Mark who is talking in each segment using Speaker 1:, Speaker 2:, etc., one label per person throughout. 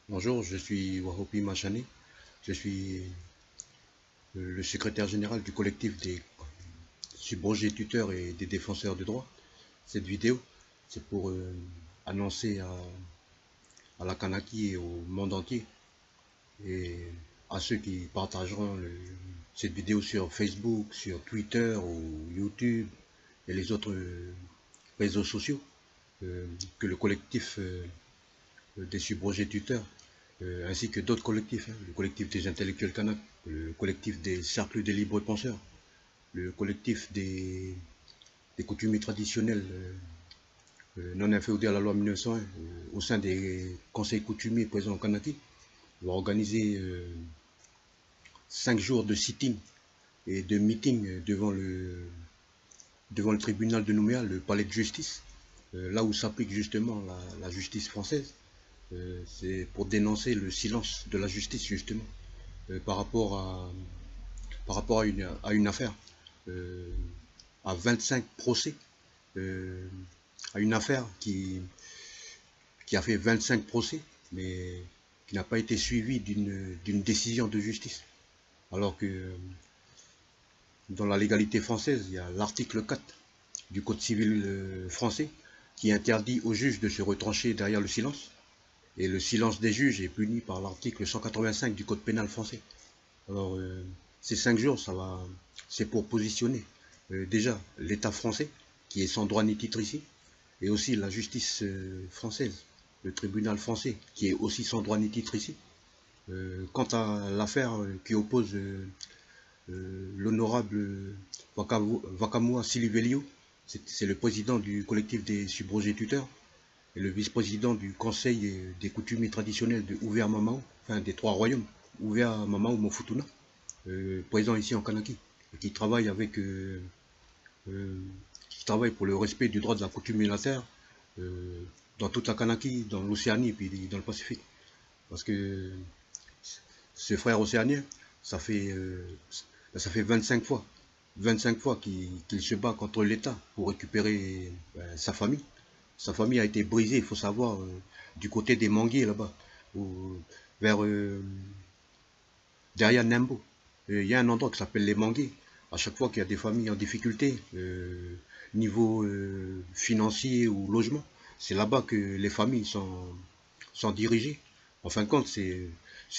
Speaker 1: Bonjour, je suis Wahopi Machane, je suis le secrétaire général du collectif des subrogés tuteurs et des défenseurs de droits. Cette vidéo, c'est pour annoncer à la Kanaki et au monde entier et à ceux qui partageront cette vidéo sur Facebook, sur Twitter ou YouTube et les autres réseaux sociaux que le collectif des subrogés tuteurs ainsi que d'autres collectifs, le collectif des intellectuels kanaks, le collectif des cercles des libres penseurs, le collectif des coutumiers traditionnels non inféodés à la loi 1901, au sein des conseils coutumiers présents au Kanaki, va organiser 5 jours de sitting et de meeting devant le tribunal de Nouméa, le palais de justice, là où s'applique justement la justice française. C'est pour dénoncer le silence de la justice justement par rapport à une affaire, euh, à 25 procès, euh, à une affaire qui a fait 25 procès, mais qui n'a pas été suivie d'une décision de justice. Alors que dans la légalité française, il y a l'article 4 du Code civil français qui interdit aux juges de se retrancher derrière le silence. Et le silence des juges est puni par l'article 185 du Code pénal français. Alors, ces 5 jours, c'est pour positionner déjà l'État français, qui est sans droit ni titre ici, et aussi la justice française, le tribunal français, qui est aussi sans droit ni titre ici. Quant à l'affaire qui oppose l'honorable Wakamua Silivelio, c'est le président du collectif des subrogés tuteurs, et le vice-président du conseil des coutumiers traditionnels de Ouvert Mamao, enfin des trois royaumes, Ouvert Mamao Mofutuna, présent ici en Kanaki, et qui travaille pour le respect du droit de la coutume et de la terre dans toute la Kanaki, dans l'Océanie et puis dans le Pacifique. Parce que ce frère océanien, ça fait, euh, ça fait 25 fois qu'il se bat contre l'État pour récupérer sa famille. Sa famille a été brisée, il faut savoir, du côté des Manguiers là-bas, vers derrière Nembo. Il y a un endroit qui s'appelle les Manguiers. À chaque fois qu'il y a des familles en difficulté, niveau financier ou logement, c'est là-bas que les familles sont dirigées. En fin de compte, c'est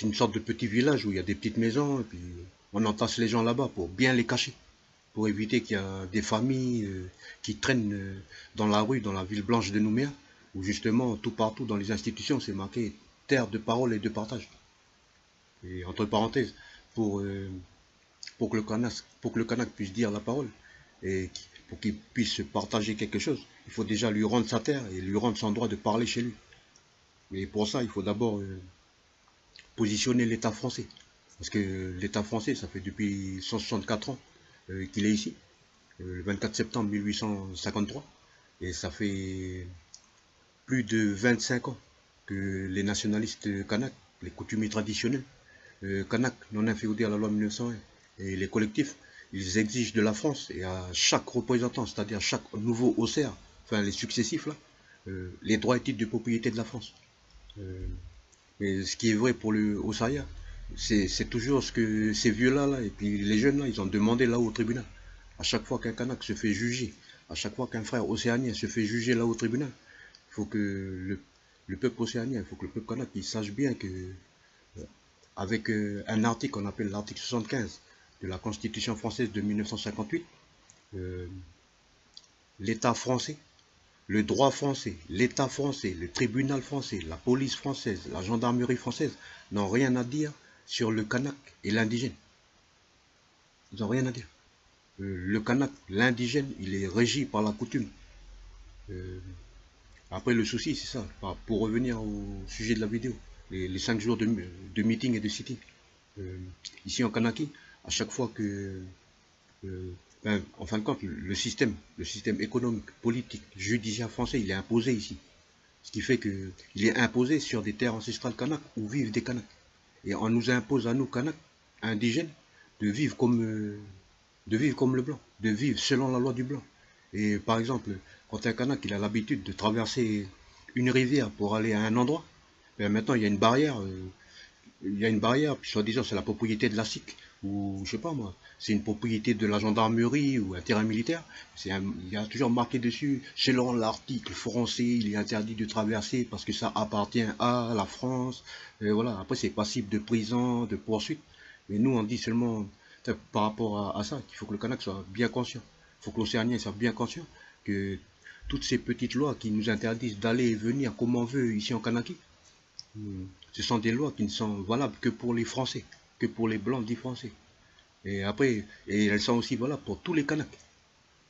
Speaker 1: une sorte de petit village où il y a des petites maisons, et puis on entasse les gens là-bas pour bien les cacher, pour éviter qu'il y a des familles qui traînent dans la rue, dans la ville blanche de Nouméa, où justement, tout partout dans les institutions, c'est marqué terre de parole et de partage. Et entre parenthèses, pour, euh, pour que le Kanak puisse dire la parole, et pour qu'il puisse partager quelque chose, il faut déjà lui rendre sa terre et lui rendre son droit de parler chez lui. Mais pour ça, il faut d'abord positionner l'État français. Parce que l'État français, ça fait depuis 164 ans qu'il est ici, le 24 septembre 1853. Et ça fait plus de 25 ans que les nationalistes kanaks, les coutumiers traditionnels, kanaks non inféodés à la loi 1901, et les collectifs, ils exigent de la France et à chaque représentant, c'est-à-dire chaque nouveau haussaire, enfin les successifs là, les droits et titres de propriété de la France. Euh, mais ce qui est vrai pour le Osaya, c'est toujours ce que ces vieux-là, là, et puis les jeunes là, ils ont demandé là au tribunal. À chaque fois qu'un Kanak se fait juger, à chaque fois qu'un frère océanien se fait juger là au tribunal, il faut que le peuple océanien, il faut que le peuple Kanak, il sache bien que avec un article qu'on appelle l'article 75 de la Constitution française de 1958, euh, l'État français, le droit français, l'État français, le tribunal français, la police française, la gendarmerie française n'ont rien à dire sur le Kanak et l'indigène. Ils n'ont rien à dire. Le Kanak, l'indigène, il est régi par la coutume. Euh, Après, le souci, c'est ça. Pour revenir au sujet de la vidéo, les 5 jours de meeting et de sitting. Euh, Ici en Kanaki, à chaque fois que, en fin de compte, le système économique, politique, judiciaire français, il est imposé ici. Ce qui fait qu'il est imposé sur des terres ancestrales kanak où vivent des Kanaks. Et on nous impose à nous, Kanaks, indigènes, de vivre comme le blanc, de vivre selon la loi du blanc. Et par exemple, quand un Kanak il a l'habitude de traverser une rivière pour aller à un endroit, Ben, maintenant, il y a une barrière. Il y a une barrière, puis soi-disant, c'est la propriété de la SIC, ou je sais pas moi, c'est une propriété de la gendarmerie ou un terrain militaire. Il y a toujours marqué dessus, selon l'article français, il est interdit de traverser parce que ça appartient à la France. Et voilà, après, c'est passible de prison, de poursuite. Mais nous, on dit seulement, par rapport à ça, qu'il faut que le Kanak soit bien conscient. Il faut que l'Océanien soit bien conscient que toutes ces petites lois qui nous interdisent d'aller et venir comme on veut ici en Kanaki, ce sont des lois qui ne sont valables que pour les Français, que pour les Blancs dits Français. Et après, et elles sont aussi valables pour tous les Kanaks.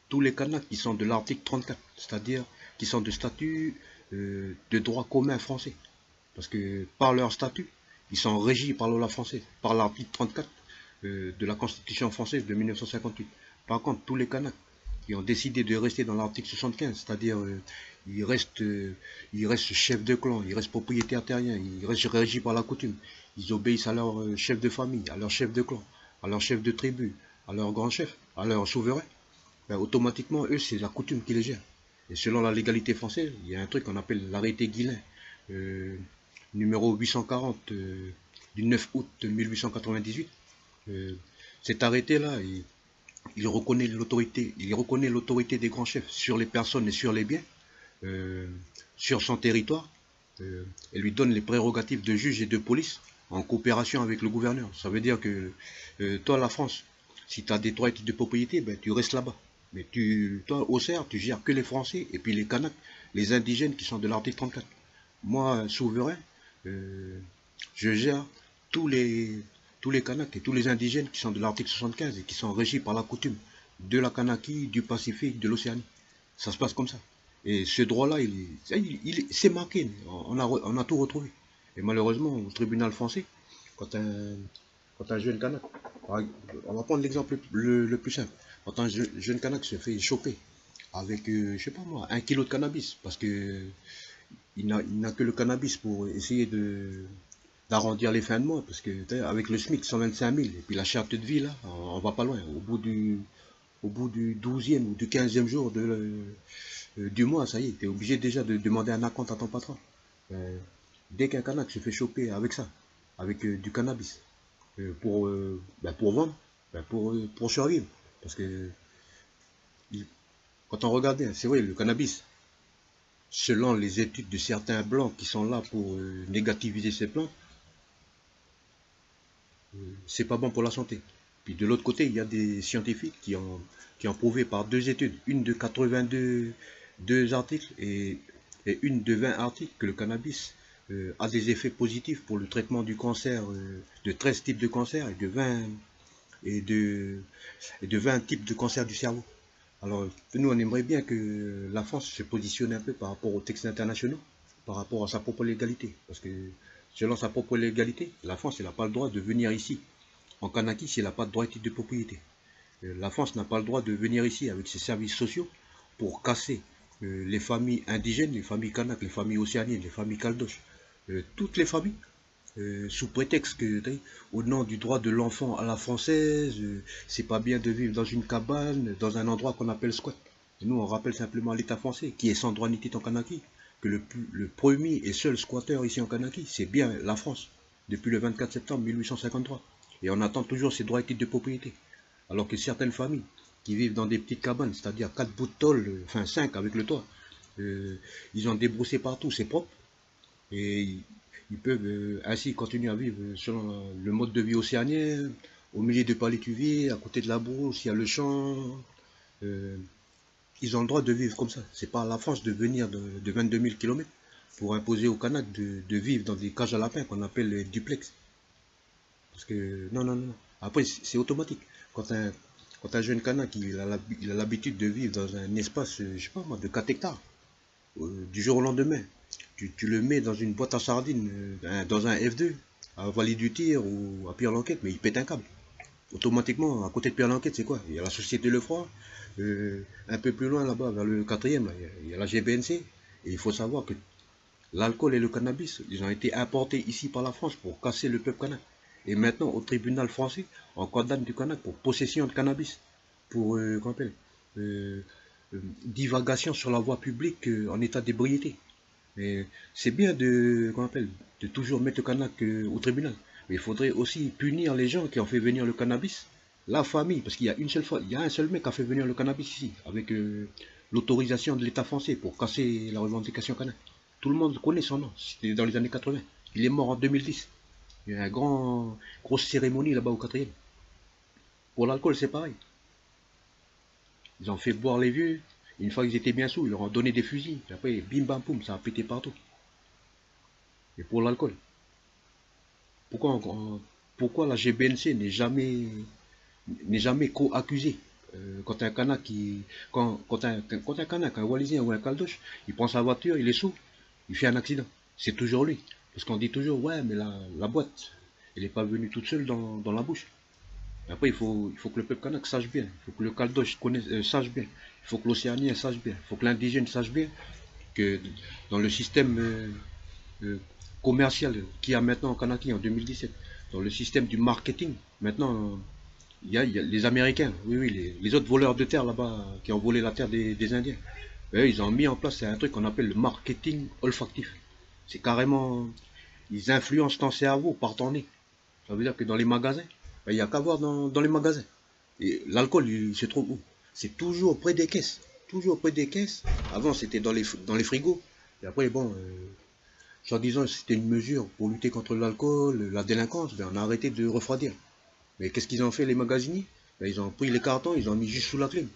Speaker 1: Tous les Kanaks qui sont de l'article 34, c'est-à-dire qui sont de statut de droit commun français. Parce que par leur statut, ils sont régis par la loi française, par l'article 34 de la Constitution française de 1958. Par contre, tous les Kanaks qui ont décidé de rester dans l'article 75, c'est-à-dire ils restent chefs de clan, ils restent propriétaires terriens, ils restent régis par la coutume, ils obéissent à leur chef de famille, à leur chef de clan, à leur chef de tribu, à leur grand chef, à leur souverain, ben, automatiquement, eux, c'est la coutume qui les gère. Et selon la légalité française, il y a un truc qu'on appelle l'arrêté Guillain, euh, numéro 840 du 9 août 1898. Euh, Cet arrêté-là, il reconnaît l'autorité des grands chefs sur les personnes et sur les biens, euh, sur son territoire, et lui donne les prérogatives de juge et de police en coopération avec le gouverneur. Ça veut dire que toi, la France, si tu as des droits de propriété, ben, tu restes là-bas. Mais toi, au CER, tu gères que les Français et puis les Kanaks, les indigènes qui sont de l'article 34. Moi, souverain, euh, je gère tous les, tous les Kanaks et tous les indigènes qui sont de l'article 75 et qui sont régis par la coutume de la Kanaki, du Pacifique, de l'Océanie. Ça se passe comme ça. Et ce droit-là, c'est marqué. On a tout retrouvé. Et malheureusement, au tribunal français, quand un jeune Kanak, on va prendre l'exemple le plus simple. Quand un jeune Kanak se fait choper avec, je sais pas moi, 1 kilo de cannabis, parce que il n'a que le cannabis pour essayer d'arrondir les fins de mois, parce que avec le SMIC 125 000, et puis la charte de vie, là, on va pas loin. Au bout du 12e ou du 15e jour du mois, ça y est, tu es obligé déjà de demander un acompte à ton patron. Dès qu'un Kanak se fait choper avec ça, avec du cannabis, pour vendre, pour survivre. Parce que quand on regarde bien, c'est vrai, le cannabis, selon les études de certains blancs qui sont là pour négativiser ces plantes, c'est pas bon pour la santé. Puis de l'autre côté, il y a des scientifiques qui ont prouvé par 2 études, une de 82 articles et une de 20 articles, que le cannabis a des effets positifs pour le traitement du cancer, de 13 types de cancers et de 20 types de cancers du cerveau. Alors, nous, on aimerait bien que la France se positionne un peu par rapport aux textes internationaux, par rapport à sa propre légalité. Parce que, selon sa propre légalité, la France, elle n'a pas le droit de venir ici, en Kanaki, si elle n'a pas de droit et titre de propriété. La France n'a pas le droit de venir ici avec ses services sociaux pour casser les familles indigènes, les familles Kanak, les familles océaniennes, les familles Caldoches, toutes les familles, sous prétexte que, au nom du droit de l'enfant à la française, c'est pas bien de vivre dans une cabane, dans un endroit qu'on appelle squat. Et nous, on rappelle simplement à l'État français, qui est sans droit ni titre en Kanaki, que le premier et seul squatteur ici en Kanaki, c'est bien la France, depuis le 24 septembre 1853. Et on attend toujours ses droits et titres de propriété. Alors que certaines familles qui vivent dans des petites cabanes, c'est-à-dire 4 bouts de tôle, enfin 5 avec le toit, ils ont débroussé partout, c'est propre. Et ils peuvent ainsi continuer à vivre selon le mode de vie océanien, au milieu de palétuviers, à côté de la brousse, il y a le champ. Euh, Ils ont le droit de vivre comme ça. C'est pas à la France de venir de 22 000 km pour imposer aux Kanaks de vivre dans des cages à lapins qu'on appelle les duplex. Parce que, non, non, non. Après, c'est automatique. Quand un jeune Kanak, il a l'habitude de vivre dans un espace, je sais pas moi, de 4 hectares, du jour au lendemain, tu le mets dans une boîte à sardines, dans un F2, à Vallée du Tir ou à Pierre-Lanquette, mais il pète un câble. Automatiquement, à côté de Pierre-Lanquette, c'est quoi? Il y a la Société Lefroy, un peu plus loin là-bas, vers le 4e, il y a la GBNC, et il faut savoir que l'alcool et le cannabis, ils ont été importés ici par la France pour casser le peuple kanak. Et maintenant, au tribunal français, on condamne du kanak pour possession de cannabis, pour qu'on appelle, divagation sur la voie publique en état d'ébriété. Et c'est bien de, qu'on appelle, de toujours mettre le Kanak au tribunal. Mais il faudrait aussi punir les gens qui ont fait venir le cannabis, la famille, parce qu'il y a une seule fois, il y a un seul mec qui a fait venir le cannabis ici, avec l'autorisation de l'État français pour casser la revendication Kanak. Tout le monde connaît son nom, c'était dans les années 80. Il est mort en 2010. Il y a une grosse cérémonie là-bas au quatrième. Pour l'alcool, c'est pareil. Ils ont fait boire les vieux. Une fois qu'ils étaient bien sous, ils leur ont donné des fusils. Et après, bim bam poum, ça a pété partout. Et pour l'alcool, pourquoi, pourquoi la GBNC n'est jamais co-accusée quand un Kanak quand un Kanak, un Wallisien ou un Caldoche, il prend sa voiture, il est sous, il fait un accident. C'est toujours lui. Parce qu'on dit toujours, ouais, mais la boîte, elle n'est pas venue toute seule dans la bouche. Après, il faut que le peuple kanak sache bien, il faut que le Caldoche sache bien, il faut que l'Océanien sache bien, il faut que l'indigène sache bien que dans le système euh, commercial qu'il y a maintenant en Kanaki en 2017, dans le système du marketing, maintenant, il y a les Américains, oui, oui, les autres voleurs de terre là-bas qui ont volé la terre des Indiens. Eux, ils ont mis en place un truc qu'on appelle le marketing olfactif. C'est carrément, ils influencent ton cerveau par ton nez. Ça veut dire que dans les magasins, ben, il n'y a qu'à voir dans les magasins. Et l'alcool, il se trouve où? C'est toujours près des caisses. Toujours près des caisses. Avant, c'était dans les frigos. Et après, bon, soi-disant, c'était une mesure pour lutter contre l'alcool, la délinquance. Ben, on a arrêté de refroidir. Mais qu'est-ce qu'ils ont fait, les magasiniers? Ben, ils ont pris les cartons, ils ont mis juste sous la clim.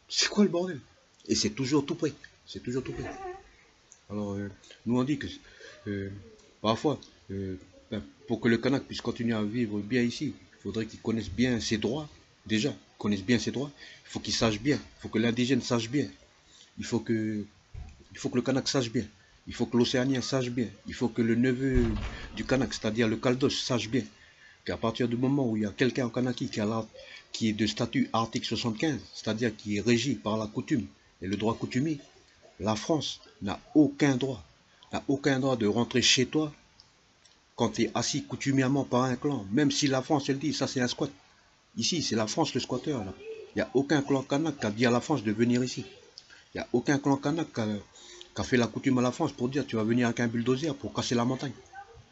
Speaker 1: C'est quoi le bordel? Et c'est toujours tout près. C'est toujours tout près. Alors, nous on dit que euh, parfois, ben, pour que le Kanak puisse continuer à vivre bien ici, il faudrait qu'il connaisse bien ses droits. Déjà, connaisse bien ses droits. Il faut qu'il sache bien. Il faut que l'indigène sache bien. Il faut que, il faut que le Kanak sache bien. Il faut que l'Océanien sache bien. Il faut que le neveu du Kanak, c'est-à-dire le Caldoche, sache bien qu'à partir du moment où il y a quelqu'un en Kanaki qui est de statut article 75, c'est-à-dire qui est régi par la coutume et le droit coutumier, la France n'a aucun droit de rentrer chez toi quand tu es assis coutumièrement par un clan, même si la France, elle dit, ça c'est un squat. Ici, c'est la France le squatteur. Là. Il n'y a aucun clan kanak qui a dit à la France de venir ici. Il n'y a aucun clan kanak qui a fait la coutume à la France pour dire tu vas venir avec un bulldozer pour casser la montagne.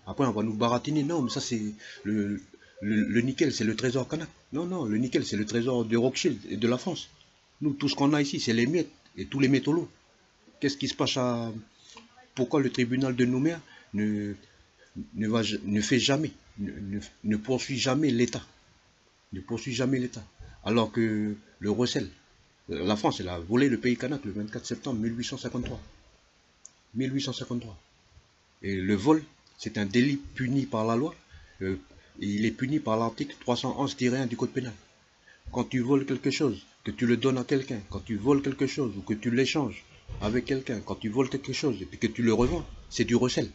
Speaker 1: Après, on va nous baratiner. Non, mais ça, c'est le nickel, c'est le trésor kanak. Non, non, le nickel, c'est le trésor de Rothschild et de la France. Nous, tout ce qu'on a ici, c'est les miettes et tous les métaux lourds. Qu'est-ce qui se passe à... Pourquoi le tribunal de Nouméa ne fait jamais, ne poursuit jamais l'État? Ne poursuit jamais l'État. Alors que le recel, la France, elle a volé le pays kanak le 24 septembre 1853. 1853. Et le vol, c'est un délit puni par la loi. Et il est puni par l'article 311-1 du Code pénal. Quand tu voles quelque chose, que tu le donnes à quelqu'un, quand tu voles quelque chose ou que tu l'échanges avec quelqu'un, quand tu voles quelque chose et puis que tu le revends, c'est du recel.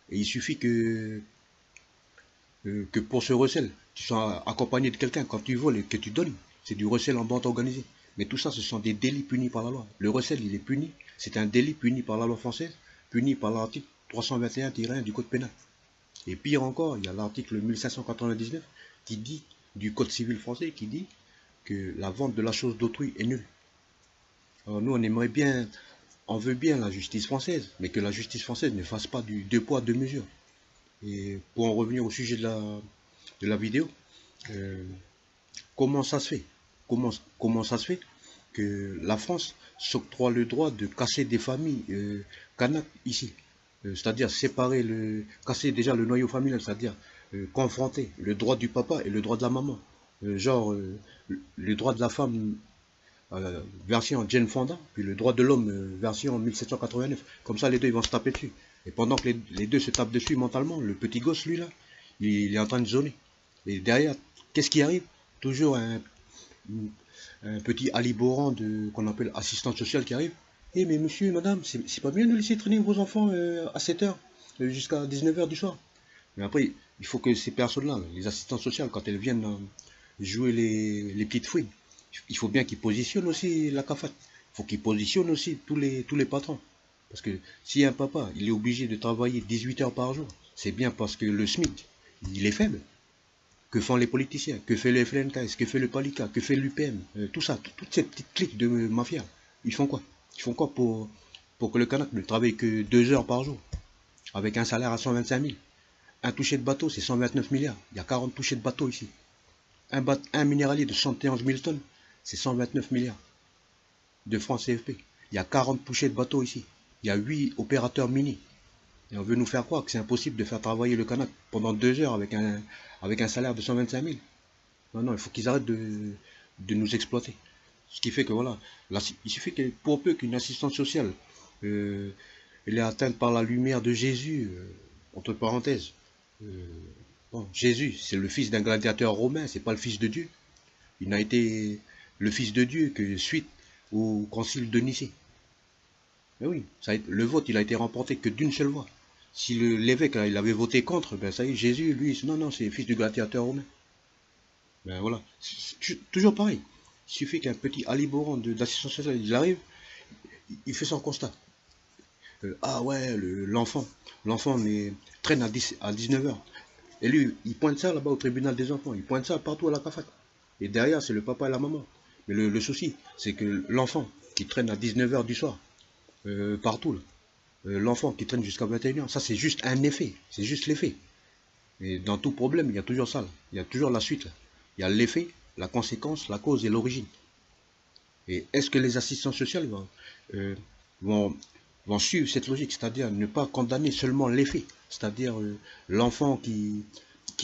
Speaker 1: Et il suffit que pour ce recel, tu sois accompagné de quelqu'un quand tu voles et que tu donnes. C'est du recel en bande organisée. Mais tout ça, ce sont des délits punis par la loi. Le recel, il est puni. C'est un délit puni par la loi française, puni par l'article 321-1 du Code pénal. Et pire encore, il y a l'article 1599 qui dit, du Code civil français, qui dit que la vente de la chose d'autrui est nulle. Alors nous, on aimerait bien, on veut bien la justice française, mais que la justice française ne fasse pas du deux poids, deux mesures. Et pour en revenir au sujet de la vidéo, euh, comment ça se fait comment ça se fait que la France s'octroie le droit de casser des familles kanak ici, c'est-à-dire séparer casser déjà le noyau familial, c'est-à-dire confronter le droit du papa et le droit de la maman, le droit de la femme version Jane Fonda, puis le droit de l'homme version 1789. Comme ça, les deux ils vont se taper dessus. Et pendant que les deux se tapent dessus mentalement, le petit gosse, lui là, il est en train de zoner. Et derrière, qu'est-ce qui arrive? Toujours un petit aliborant qu'on appelle assistant social qui arrive. Eh mais monsieur, madame, c'est pas bien de laisser traîner vos enfants à 7 h jusqu'à 19 h du soir. Mais après, il faut que ces personnes-là, les assistantes sociales, quand elles viennent jouer les petites fouines, il faut bien qu'ils positionnent aussi la CAFAT. Il faut qu'ils positionnent aussi tous les patrons. Parce que si un papa, il est obligé de travailler 18 heures par jour, c'est bien parce que le SMIC, il est faible. Que font les politiciens? Que fait le FLNKS? Que fait le Palika? Que fait l'UPM? Tout ça, toute cette petite clique de mafia. Ils font quoi? Ils font quoi pour que le Kanak ne travaille que 2 heures par jour, avec un salaire à 125 000. Un toucher de bateau, c'est 129 milliards. Il y a 40 touchés de bateau ici. Un minéralier de 71 000 tonnes, c'est 129 milliards de francs CFP. Il y a 40 touchés de bateau ici. Il y a 8 opérateurs mini. Et on veut nous faire croire que c'est impossible de faire travailler le Kanak pendant 2 heures avec un salaire de 125 000. Non, non, il faut qu'ils arrêtent de nous exploiter. Ce qui fait que voilà, il suffit que pour peu qu'une assistance sociale elle est atteinte par la lumière de Jésus, entre parenthèses. Bon, Jésus, c'est le fils d'un gladiateur romain, c'est pas le fils de Dieu. Il n'a été le fils de Dieu que suite au concile de Nicée. Mais oui, le vote, il a été remporté que d'une seule voix. Si l'évêque il avait voté contre, ben ça y est, Jésus, lui, non, c'est le fils du gladiateur romain. Ben voilà, c'est toujours pareil. Il suffit qu'un petit aliborant d'assistance sociale, il arrive, il fait son constat. Ah ouais, l'enfant traîne à 19 heures. Et lui, il pointe ça là-bas au tribunal des enfants, il pointe ça partout à la CAFAC. Et derrière, c'est le papa et la maman. Mais le souci, c'est que l'enfant qui traîne à 19 heures du soir, partout, l'enfant qui traîne jusqu'à 21 heures, ça c'est juste un effet, c'est juste l'effet. Et dans tout problème, il y a toujours ça, là. Il y a toujours la suite. Là. Il y a l'effet, la conséquence, la cause et l'origine. Et est-ce que les assistants sociaux vont suivre cette logique, c'est-à-dire ne pas condamner seulement l'effet, c'est-à-dire l'enfant qui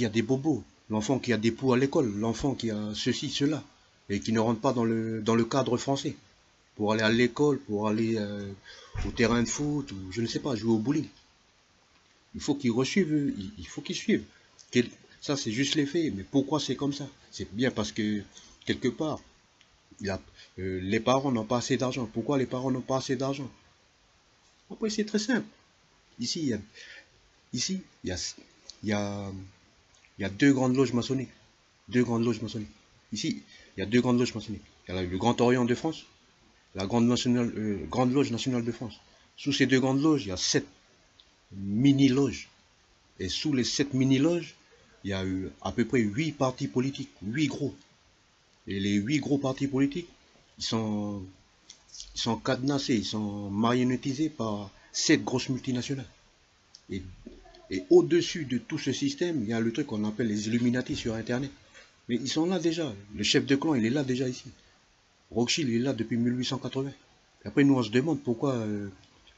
Speaker 1: a des bobos, l'enfant qui a des poux à l'école, l'enfant qui a ceci, cela, et qui ne rentre pas dans le cadre français, pour aller à l'école, pour aller au terrain de foot, ou je ne sais pas, jouer au bowling. Il faut qu'ils reçuivent, il faut qu'ils suivent. Ça, c'est juste l'effet, mais pourquoi c'est comme ça? C'est bien parce que, quelque part, les parents n'ont pas assez d'argent. Pourquoi les parents n'ont pas assez d'argent? Après, c'est très simple. Ici, il y a 2 grandes loges maçonniques. 2 grandes loges maçonniques. Ici, il y a 2 grandes loges maçonniques. Il y a le Grand Orient de France, la Grande Loge nationale de France. Sous ces 2 grandes loges, il y a 7 mini-loges. Et sous les 7 mini-loges, il y a eu à peu près 8 partis politiques, 8 gros. Et les 8 gros partis politiques, ils sont cadenassés, ils sont marionnettisés par 7 grosses multinationales. Et au-dessus de tout ce système, il y a le truc qu'on appelle les Illuminati sur Internet. Mais ils sont là déjà. Le chef de clan, il est là déjà ici. Rothschild, il est là depuis 1880. Et après, nous, on se demande pourquoi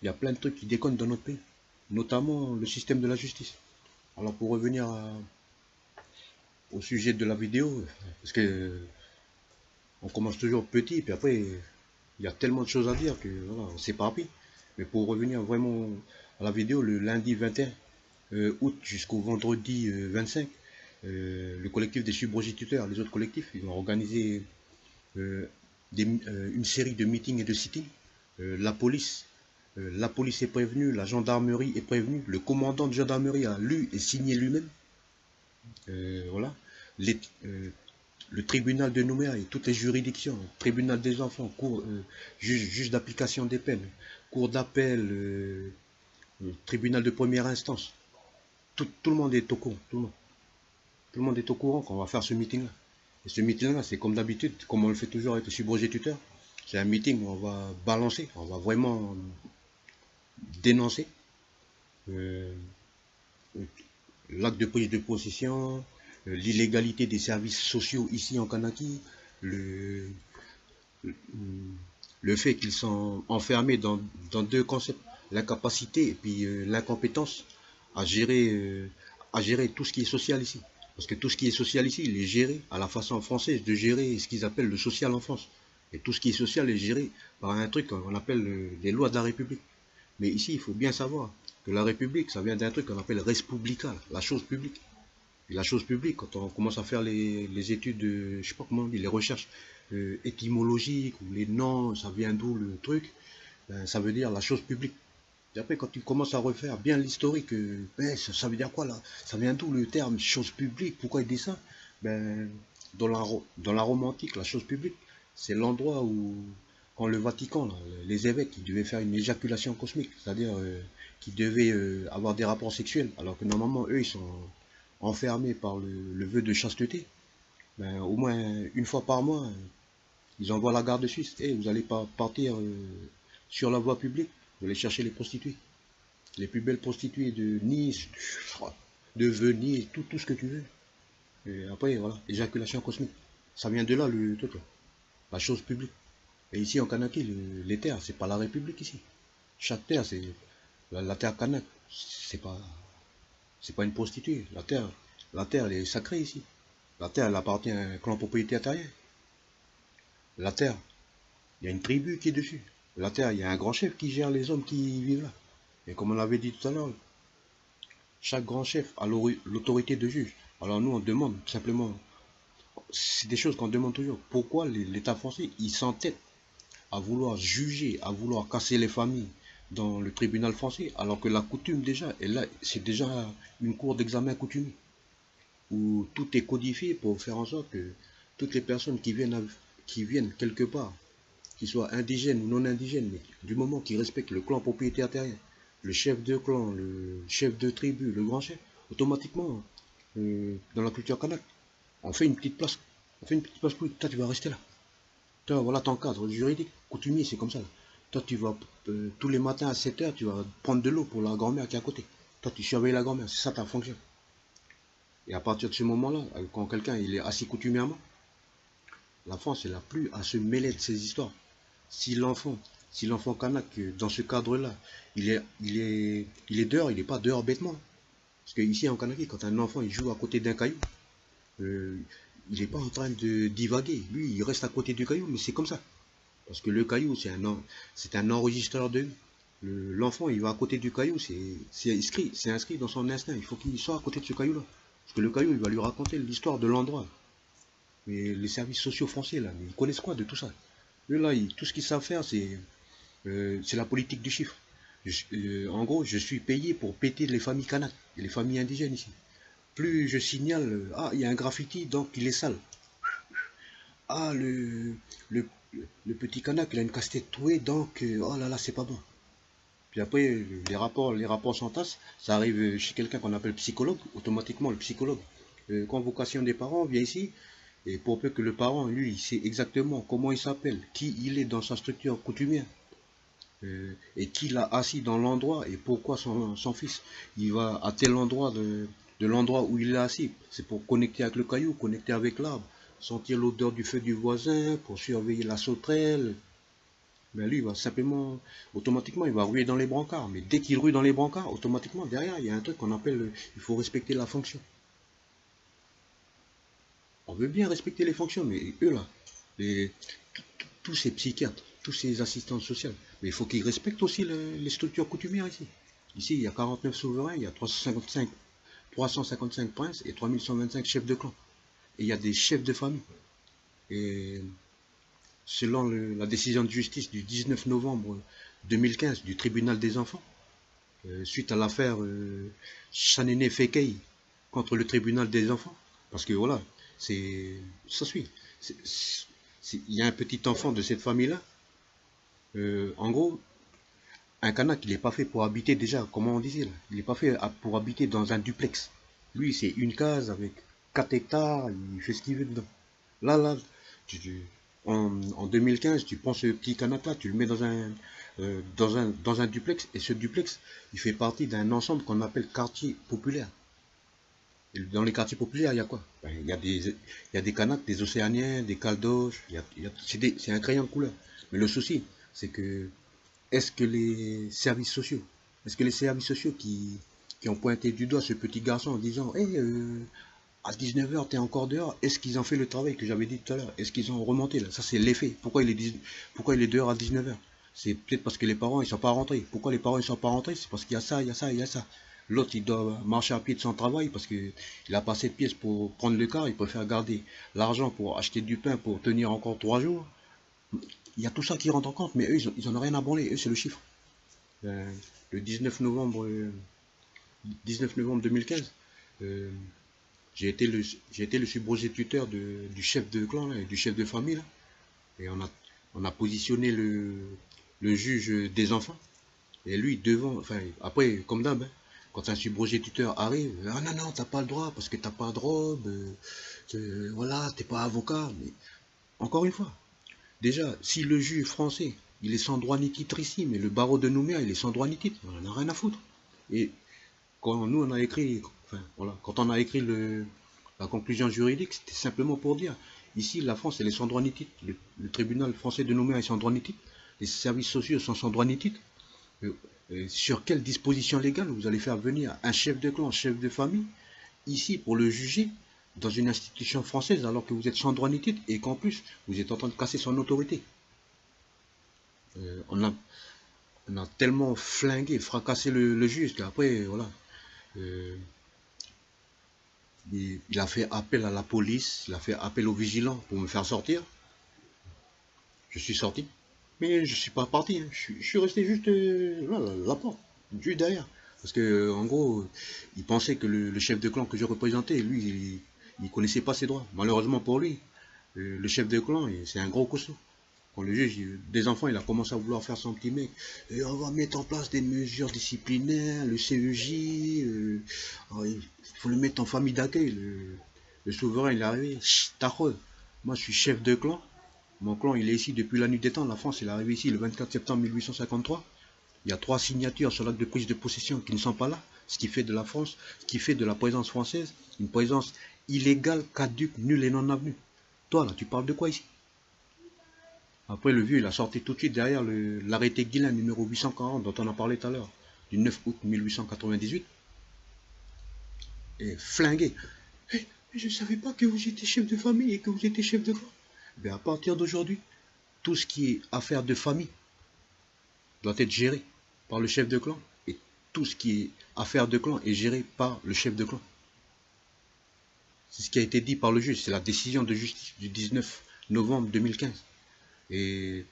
Speaker 1: il y a plein de trucs qui déconnent dans notre pays. Notamment le système de la justice. Alors, pour revenir au sujet de la vidéo, parce que on commence toujours petit, puis après, il y a tellement de choses à dire que voilà, on s'éparpille. Mais pour revenir vraiment à la vidéo, le lundi 21 août jusqu'au vendredi 25, le collectif des subrogituteurs, les autres collectifs, ils vont organiser une série de meetings et de sit-ins. La police est prévenue, la gendarmerie est prévenue, le commandant de gendarmerie a lu et signé lui-même. Voilà. Le tribunal de Nouméa et toutes les juridictions, tribunal des enfants, juge d'application des peines, cour d'appel, tribunal de première instance. Tout le monde est au courant. Tout le monde est au courant qu'on va faire ce meeting-là. Et ce meeting-là, c'est comme d'habitude, comme on le fait toujours avec les subrogituteurs. C'est un meeting où on va balancer, on va vraiment dénoncer l'acte de prise de possession, l'illégalité des services sociaux ici en Kanaki, le fait qu'ils sont enfermés dans 2 concepts, l'incapacité et puis l'incompétence à gérer tout ce qui est social ici. Parce que tout ce qui est social ici, il est géré à la façon française de gérer ce qu'ils appellent le social en France. Et tout ce qui est social est géré par un truc qu'on appelle les lois de la République. Mais ici, il faut bien savoir que la République, ça vient d'un truc qu'on appelle res publica, la chose publique. Et la chose publique, quand on commence à faire les études, je sais pas comment on dit, les recherches étymologiques, ou les noms, ça vient d'où le truc, ben, ça veut dire la chose publique. Et après, quand tu commences à refaire bien l'historique, ben, ça veut dire quoi là? Ça vient d'où le terme chose publique? Pourquoi il dit ça? Ben, dans la Rome antique, la chose publique, c'est l'endroit où, quand le Vatican, là, les évêques, ils devaient faire une éjaculation cosmique, c'est-à-dire qu'ils devaient avoir des rapports sexuels, alors que normalement, eux, ils sont enfermés par le vœu de chasteté. Ben, au moins une fois par mois, ils envoient la garde suisse. Et vous n'allez pas partir sur la voie publique Vous allez chercher les prostituées. Les plus belles prostituées de Nice, de Venise, tout ce que tu veux. Et après, voilà, éjaculation cosmique. Ça vient de là, le truc, là. La chose publique. Et ici, en Kanaki, les terres, c'est pas la République ici. Chaque terre, c'est la terre kanak. C'est pas une prostituée. La terre, elle est sacrée ici. La terre, elle appartient à un clan propriétaire terrien. La terre, il y a une tribu qui est dessus. La terre, il y a un grand chef qui gère les hommes qui vivent là. Et comme on l'avait dit tout à l'heure, chaque grand chef a l'autorité de juge. Alors nous, on demande simplement, c'est des choses qu'on demande toujours. Pourquoi l'État français, il s'entête à vouloir juger, à vouloir casser les familles dans le tribunal français, alors que la coutume déjà, et là, c'est déjà une cour d'examen coutumier, où tout est codifié pour faire en sorte que toutes les personnes qui viennent quelque part, qu'ils soient indigènes ou non indigènes, mais du moment qu'ils respectent le clan propriétaire terrien, le chef de clan, le chef de tribu, le grand chef, automatiquement, dans la culture kanak, on fait une petite place. On fait une petite place pour lui. Toi, tu vas rester là. Toi, voilà ton cadre juridique. Coutumier, c'est comme ça. Là. Toi, tu vas, tous les matins à 7 h, tu vas prendre de l'eau pour la grand-mère qui est à côté. Toi, tu surveilles la grand-mère. C'est ça ta fonction. Et à partir de ce moment-là, quand quelqu'un il est assis coutumièrement, la France, elle n'a plus à se mêler de ces histoires. Si l'enfant kanak, dans ce cadre-là, il est dehors, il n'est pas dehors bêtement. Parce que ici en Kanaki, quand un enfant il joue à côté d'un caillou, il n'est pas en train de divaguer. Lui, il reste à côté du caillou, mais c'est comme ça. Parce que le caillou, c'est un enregistreur de vie. L'enfant, il va à côté du caillou, c'est inscrit dans son instinct. Il faut qu'il soit à côté de ce caillou-là. Parce que le caillou, il va lui raconter l'histoire de l'endroit. Mais les services sociaux français, là, mais ils connaissent quoi de tout ça? Eux, là, tout ce qu'ils savent faire, c'est la politique du chiffre. En gros, je suis payé pour péter les familles kanak et les familles indigènes ici. Plus je signale, ah, il y a un graffiti, donc il est sale. Ah, le, le petit kanak, il a une casse-tête touée, donc, oh là là, c'est pas bon. Puis après, les rapports s'entassent, ça arrive chez quelqu'un qu'on appelle psychologue, automatiquement, le psychologue, convocation des parents, vient ici, et pour peu que le parent, lui, il sait exactement comment il s'appelle, qui il est dans sa structure coutumière, et qui l'a assis dans l'endroit, et pourquoi son fils, il va à tel endroit de l'endroit où il est assis. C'est pour connecter avec le caillou, connecter avec l'arbre, sentir l'odeur du feu du voisin, pour surveiller la sauterelle. Ben lui, il va simplement, automatiquement, il va ruer dans les brancards. Mais dès qu'il rue dans les brancards, automatiquement, derrière, il y a un truc qu'on appelle, il faut respecter la fonction. On veut bien respecter les fonctions, mais eux là, tous ces psychiatres, tous ces assistantes sociales, mais il faut qu'ils respectent aussi les structures coutumières ici. Ici, il y a 49 souverains, il y a 355 princes et 3125 chefs de clan. Et il y a des chefs de famille. Et selon la décision de justice du 19 novembre 2015 du tribunal des enfants, suite à l'affaire Chanene Fekei contre le tribunal des enfants, parce que voilà, ça suit. Il y a un petit enfant de cette famille-là. En gros, un kanak, il n'est pas fait pour habiter déjà, comment on disait là. Il n'est pas fait pour habiter dans un duplex. Lui, c'est une case avec 4 hectares, il fait ce qu'il veut dedans. Là, en 2015, tu prends ce petit kanak-là, tu le mets dans un duplex, et ce duplex, il fait partie d'un ensemble qu'on appelle quartier populaire. Et dans les quartiers populaires, il y a quoi? Ben, il y a des Kanaks, des Océaniens, des Caldoches, c'est un crayon de couleur. Mais le souci, c'est que, est-ce que les services sociaux, qui ont pointé du doigt ce petit garçon en disant, hey, à 19 h, tu es encore dehors, est-ce qu'ils ont fait le travail que j'avais dit tout à l'heure? Est-ce qu'ils ont remonté là? Ça, c'est l'effet. Pourquoi il est dehors à 19 h? C'est peut-être parce que les parents, ils sont pas rentrés. Pourquoi les parents, ils sont pas rentrés? C'est parce qu'il y a ça, il y a ça, il y a ça. L'autre, il doit marcher à pied de son travail parce qu'il n'a pas assez de pièces pour prendre le car. Il préfère garder l'argent pour acheter du pain pour tenir encore 3 jours. Il y a tout ça qui rentre en compte, mais eux, ils en ont rien à branler. Eux, c'est le chiffre. Le 19 novembre 2015, j'ai été le subrogé-tuteur du chef de clan, là, et du chef de famille. Là, et on a positionné le juge des enfants. Et lui, devant, enfin, après, comme d'hab, hein, quand un subrogé-tuteur arrive, ah non, non, t'as pas le droit parce que t'as pas de robe, voilà, t'es pas avocat. Mais encore une fois, déjà, si le juge français, il est sans droit ni titre ici, mais le barreau de Nouméa, il est sans droit ni titre. On n'en a rien à foutre. Et quand nous, on a écrit, enfin, voilà, quand on a écrit la conclusion juridique, c'était simplement pour dire, ici, la France, elle est sans droit ni titre. Le tribunal français de Nouméa est sans droit ni titre. Les services sociaux sont sans droit ni titre. Sur quelle disposition légale vous allez faire venir un chef de clan, chef de famille, ici pour le juger dans une institution française alors que vous êtes sans droit ni titre et qu'en plus vous êtes en train de casser son autorité. On a tellement flingué, fracassé le juge qu'après, voilà, il a fait appel à la police, il a fait appel aux vigilants pour me faire sortir. Je suis sorti, mais je suis pas parti, hein. Je suis resté juste là, la porte, juste derrière. Parce que en gros, il pensait que le chef de clan que je représentais, lui, il connaissait pas ses droits. Malheureusement pour lui, le chef de clan, c'est un gros costaud. Quand le juge des enfants, il a commencé à vouloir faire son petit mec, et on va mettre en place des mesures disciplinaires, le CEJ, il faut le mettre en famille d'accueil. Le souverain, il est arrivé, t'as moi je suis chef de clan, mon clan il est ici depuis la nuit des temps, la France il est arrivé ici le 24 septembre 1853, il y a 3 signatures sur l'acte de prise de possession qui ne sont pas là, ce qui fait de la France, ce qui fait de la présence française, une présence illégale, caduque, nulle et non avenue. Toi là, tu parles de quoi ici? Après, le vieux, il a sorti tout de suite derrière l'arrêté Guillain numéro 840 dont on a parlé tout à l'heure, du 9 août 1898, et flingué. Hey, mais je ne savais pas que vous étiez chef de famille et que vous étiez chef de clan. Mais à partir d'aujourd'hui, tout ce qui est affaire de famille doit être géré par le chef de clan, et tout ce qui est affaire de clan est géré par le chef de clan. C'est ce qui a été dit par le juge, c'est la décision de justice du 19 novembre 2015. Et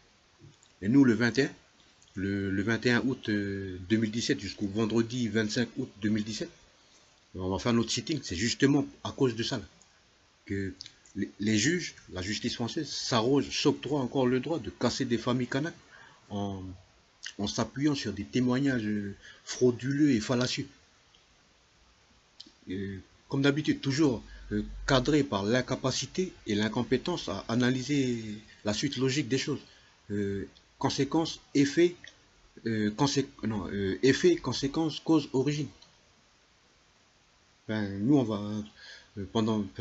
Speaker 1: nous, le 21, le 21 août 2017 jusqu'au vendredi 25 août 2017, on va faire notre sitting. C'est justement à cause de ça là, que les juges, la justice française, s'octroient encore le droit de casser des familles kanak en s'appuyant sur des témoignages frauduleux et fallacieux. Et, comme d'habitude, toujours cadré par l'incapacité et l'incompétence à analyser la suite logique des choses. Conséquences, effet, effet, conséquence, cause, origine. Ben, nous, on va,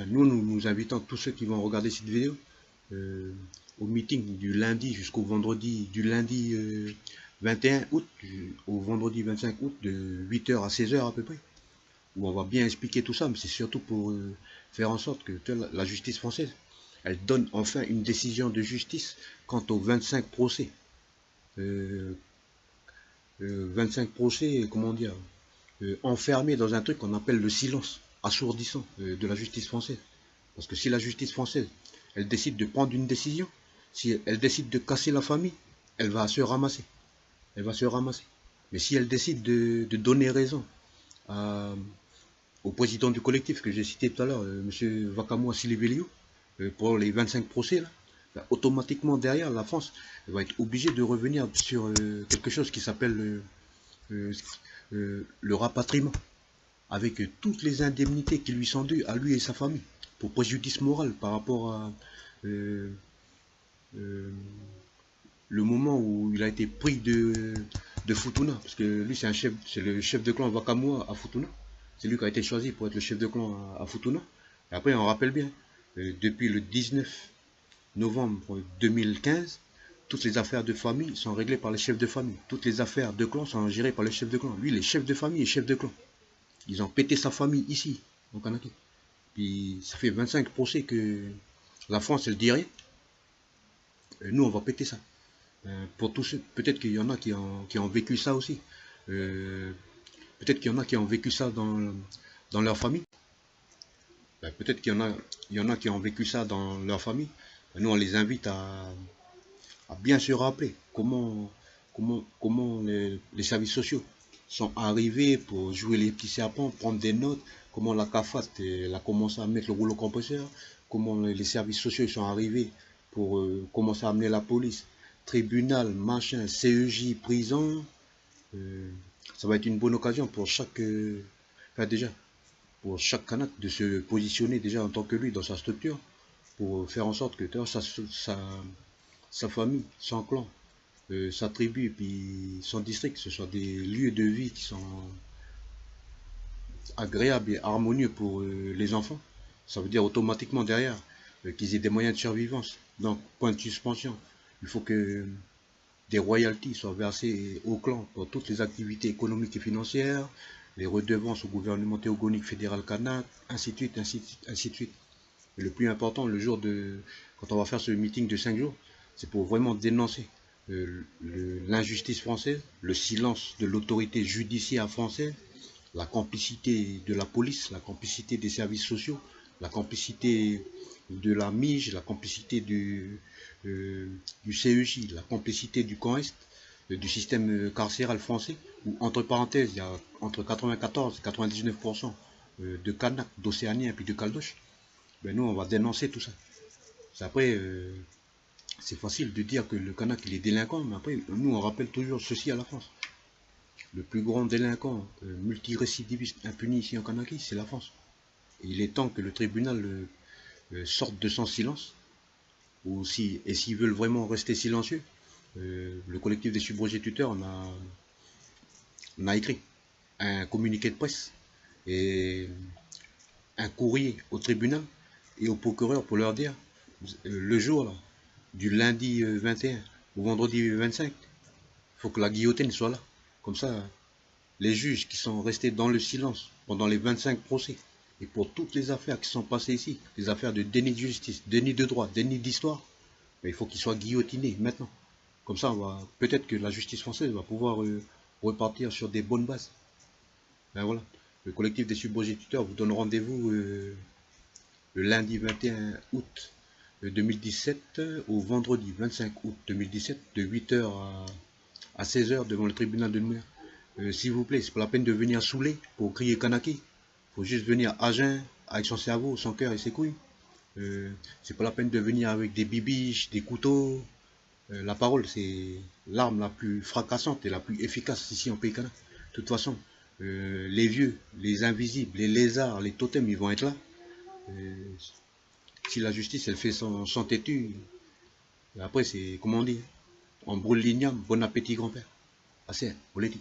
Speaker 1: nous invitons tous ceux qui vont regarder cette vidéo au meeting du lundi jusqu'au vendredi, du lundi 21 août au vendredi 25 août de 8 h à 16 h à peu près, où on va bien expliquer tout ça, mais c'est surtout pour faire en sorte que la justice française, elle donne enfin une décision de justice quant aux 25 procès. 25 procès, comment dire, enfermés dans un truc qu'on appelle le silence assourdissant de la justice française. Parce que si la justice française, elle décide de prendre une décision, si elle décide de casser la famille, elle va se ramasser. Elle va se ramasser. Mais si elle décide de donner raison au président du collectif que j'ai cité tout à l'heure, M. Vakamoa Silibelio, pour les 25 procès, là, bah, automatiquement derrière, la France va être obligée de revenir sur quelque chose qui s'appelle le rapatriement, avec toutes les indemnités qui lui sont dues à lui et sa famille, pour préjudice moral par rapport à le moment où il a été pris de Futuna, parce que lui c'est le chef de clan Vakamoa à Futuna, c'est lui qui a été choisi pour être le chef de clan à Futuna. Et après on rappelle bien, depuis le 19 novembre 2015, toutes les affaires de famille sont réglées par les chefs de famille. Toutes les affaires de clan sont gérées par les chefs de clan. Lui, les chefs de famille et chefs de clan. Ils ont pété sa famille ici, au Canada. Puis ça fait 25 procès que la France, elle dirait. Nous, on va péter ça. Pour tous ceux, peut-être qu'il y en a qui ont vécu ça aussi. Peut-être qu'il y en a qui ont vécu ça dans leur famille. Peut-être qu'il y en a qui ont vécu ça dans leur famille. Nous, on les invite à bien se rappeler comment les services sociaux sont arrivés pour jouer les petits serpents, prendre des notes, comment la CAFAT a commencé à mettre le rouleau compresseur, comment les services sociaux sont arrivés pour commencer à amener la police, tribunal, machin, CEJ, prison. Ça va être une bonne occasion pour chaque Kanak de se positionner déjà en tant que lui dans sa structure, pour faire en sorte que sa famille, son clan, sa tribu et puis son district, ce soit des lieux de vie qui sont agréables et harmonieux pour les enfants, ça veut dire automatiquement derrière qu'ils aient des moyens de survivance. Donc, point de suspension. Il faut que des royalties soient versées au clan pour toutes les activités économiques et financières, les redevances au gouvernement théogonique fédéral kanak, ainsi de suite, ainsi de suite, ainsi de suite. Et le plus important, le jour de, quand on va faire ce meeting de 5 jours, c'est pour vraiment dénoncer l'injustice française, le silence de l'autorité judiciaire française, la complicité de la police, la complicité des services sociaux, la complicité de la MIGE, la complicité du CEJ, la complicité du camp Est, du système carcéral français, où entre parenthèses, il y a entre 94 et 99% de Kanak, d'Océaniens et puis de Caldoche. Ben nous, on va dénoncer tout ça. Après, c'est facile de dire que le Kanak, il est délinquant, mais après, nous, on rappelle toujours ceci à la France. Le plus grand délinquant multirécidiviste impuni ici en Kanaki, c'est la France. Et il est temps que le tribunal sorte de son silence. Et s'ils veulent vraiment rester silencieux, le collectif des subrogés tuteurs on a écrit un communiqué de presse et un courrier au tribunal et au procureur pour leur dire le jour là, du lundi 21 au vendredi 25, il faut que la guillotine soit là. Comme ça, les juges qui sont restés dans le silence pendant les 25 procès, et pour toutes les affaires qui sont passées ici, les affaires de déni de justice, déni de droit, déni d'histoire, il faut qu'ils soient guillotinés maintenant. Comme ça, peut-être que la justice française va pouvoir repartir sur des bonnes bases. Ben voilà. Le collectif des subrogés-tuteurs vous donne rendez-vous le lundi 21 août 2017 au vendredi 25 août 2017 de 8h à 16h devant le tribunal de Nouméa. S'il vous plaît, c'est pas la peine de venir saouler pour crier Kanaki. Il faut juste venir à jeun avec son cerveau, son cœur et ses couilles. C'est pas la peine de venir avec des bibiches, des couteaux. La parole, c'est l'arme la plus fracassante et la plus efficace ici en pays kanak. De toute façon, les vieux, les invisibles, les lézards, les totems, ils vont être là. Si la justice, elle fait son têtu, après, c'est, comment on dit, on brûle l'igname, bon appétit grand-père. Assez, on l'a dit.